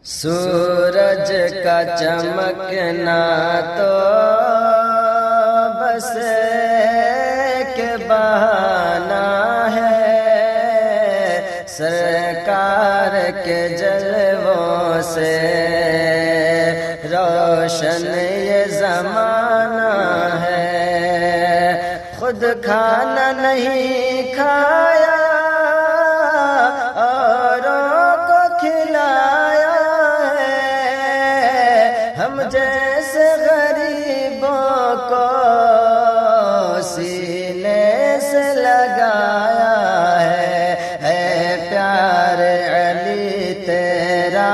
सूरज का चमकना तो बस के बहाना है, सरकार के जलवों से रोशन ये ज़माना है। खुद खाना नहीं खाया औरों को खिलाया है, हम जैसे गरीबों को सीने से लगाया है प्यारे अली तेरा